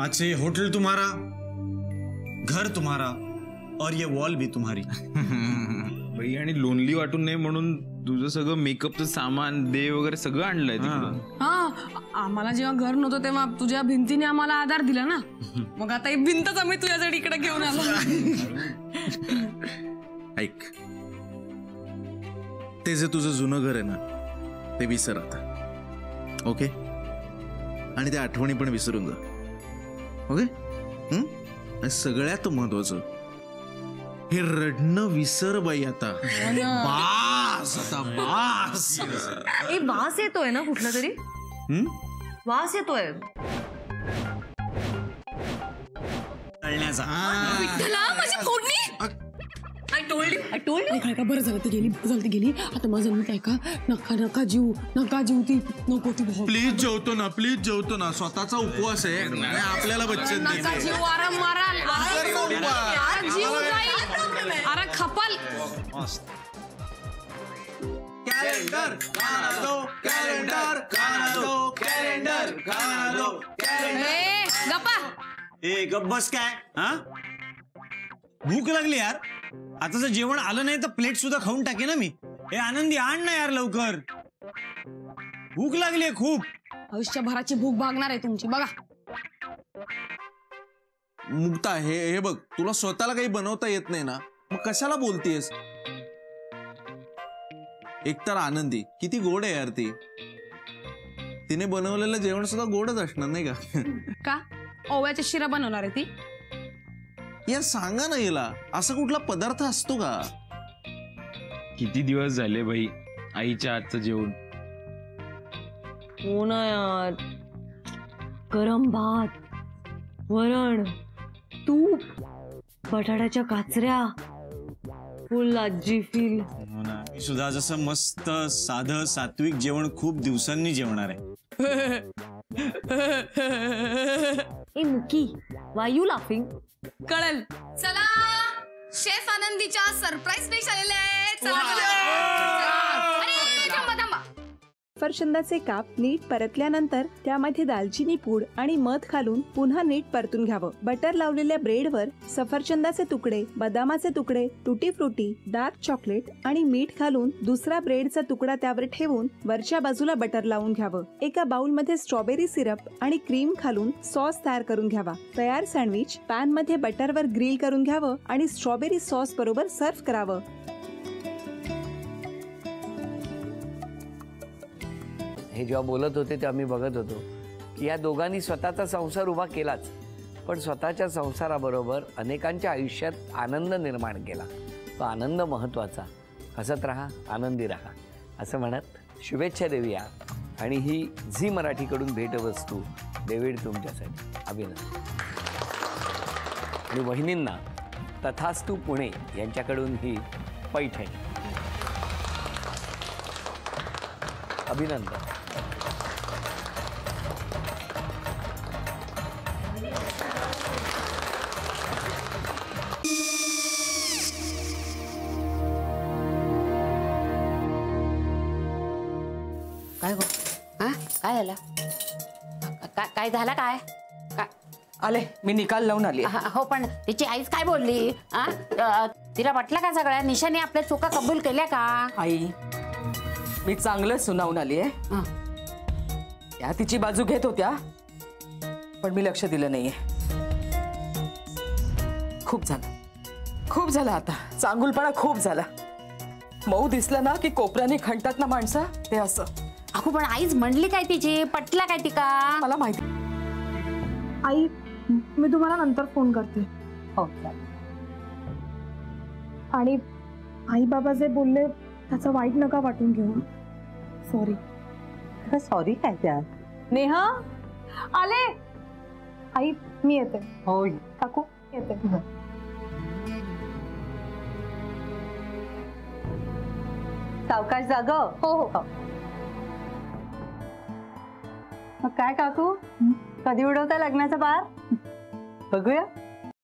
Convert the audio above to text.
आज से ये होटल तुम्हारा, घर तुम्हारा और ये वॉल भी तुम्हारी। भाई आणि लोनली वाटून नाही म्हणून तुझं सगळं मेकअपचं सामान दे वगैरे सगळं आणलंय तिकडून। हा, आम्हाला जेव्हा घर नव्हतं तेव्हा तुझ्या भिंतीने आम्हाला आधार दिला ना, मग आता ही भिंतच आम्ही तुझ्यासाठी इकडे घेऊन आलो। ऐक, ते जे तुझं जुनं घर आहे ना ते विसर आता, ओके? आणि त्या आठवणी पण विसरून जा, ओके? आणि सगळ्यात महत्वाचं हे रडणं विसर बाई आता, बास आता बास। ए वास येतोय ना कुठला तरी, वास येतोय कळण्याचा। I told you. काय का बरं झालं ती गेली, आता माझं नीट ऐका, नका जीव ती नको ती बहुत। प्लीज जेवतो ना, स्वतःचा उपवास आहे, आपल्याला बच्चन नका जीव आराम माराल, जीव जाईल, अरे खपल। कैलेंडर खाना दो। ए गप्पा, ए गप बस काय? हा, भूक लागली यार, आता जर जेवण आलं नाही तर प्लेट सुद्धा खाऊन टाके ना मी। ए आनंदी आण ना यार लवकर, भूक लागली आहे खूप। आयुष्यभराची भूक भागणार आहे तुमची, बघा। मुक्ता, हे बघ, तुला स्वतःला काही बनवता येत नाही ना, मग कशाला बोलतेस? एकतर आनंदी किती गोड आहे यार ती, तिने बनवलेलं जेवण सुद्धा गोडच असणार नाही का? का ओव्याच्या शिरा बनवणार आहे ती? यार सांगा ना हिला, असा कुठला पदार्थ असतो का? किती दिवस झाले भाई आईच्या हातचं जेवण। हो ना यार, गरम भात, वरण, तूप, बटाट्याच्या काचऱ्या, फुल आजी फील। मी सुद्धा जसं मस्त साधं सात्विक जेवण खूप दिवसांनी जेवणार आहे। ए मुकी, वाय यू लाफिंग? कळल। चला, शेफ आनंदीच्या सरप्राईज डिश आलेले आहेत। अरे थांबा, सफरचंदाचे काप नीट परतल्यानंतर त्यामध्ये दालचिनी पूड आणि मध घालून पुन्हा नीट परतून घ्यावं। बटर लावलेल्या ब्रेडवर सफरचंदाचे तुकडे, बदामाचे तुकडे, टुटी फ्रुटी, डार्क चॉकलेट आणि मीठ घालून दुसरा ब्रेडचा तुकडा त्यावर ठेवून वरच्या बाजूला बटर लावून घ्यावं। एका बाउलमध्ये स्ट्रॉबेरी सिरप आणि क्रीम घालून सॉस तयार करून घ्यावा। तयार सँडविच पॅन मध्ये बटरवर ग्रिल करून घ्यावं आणि स्ट्रॉबेरी सॉस बरोबर सर्व्ह करावं। हे जेव्हा बोलत होते तेव्हा मी बघत होतो की या दोघांनी स्वतःचा संसार उभा केलाच, पण स्वतःच्या संसाराबरोबर अनेकांच्या आयुष्यात आनंद निर्माण केला। तो आनंद महत्त्वाचा। हसत राहा, आनंदी राहा असं म्हणत शुभेच्छा देऊया। आणि ही झी मराठीकडून भेटवस्तू डेव्हिड तुमच्यासाठी, अभिनंदन। आणि वहिनींना तथास्तू पुणे यांच्याकडून ही पैठणी, अभिनंदन। काय गो, हा काय झालं? काय झालं? काय आले, मी निकाल लावून आली। हो, पण तिची आईच काय बोलली? तिला वाटलं का सगळ्या निशाने आपल्या चुका कबूल केल्या का? आई, मी चांगलं सुनावून आली आहे। त्या तिची बाजू घेत होत्या, पण मी लक्ष दिलं नाहीये। खूप झालं आता, चांगुलपणा खूप झाला। मऊ दिसलं ना की कोपऱ्याने खणतात ना माणसं, ते असं। अगो, पण आईच म्हणली काय तिची? पटला काय तिका? मला माहिती। आई, मी तुम्हाला नंतर फोन करते। हो, आणि आई बाबा जे बोलले त्याचं वाईट नका वाटून घेऊ। सॉरी। सॉरी काय त्यात? नेहा आले। आई मी येते। हो काकू येते। सावकाश जाग। हो हो। मग काय काकू, कधी उडवता लग्नाचा बार? बघूया।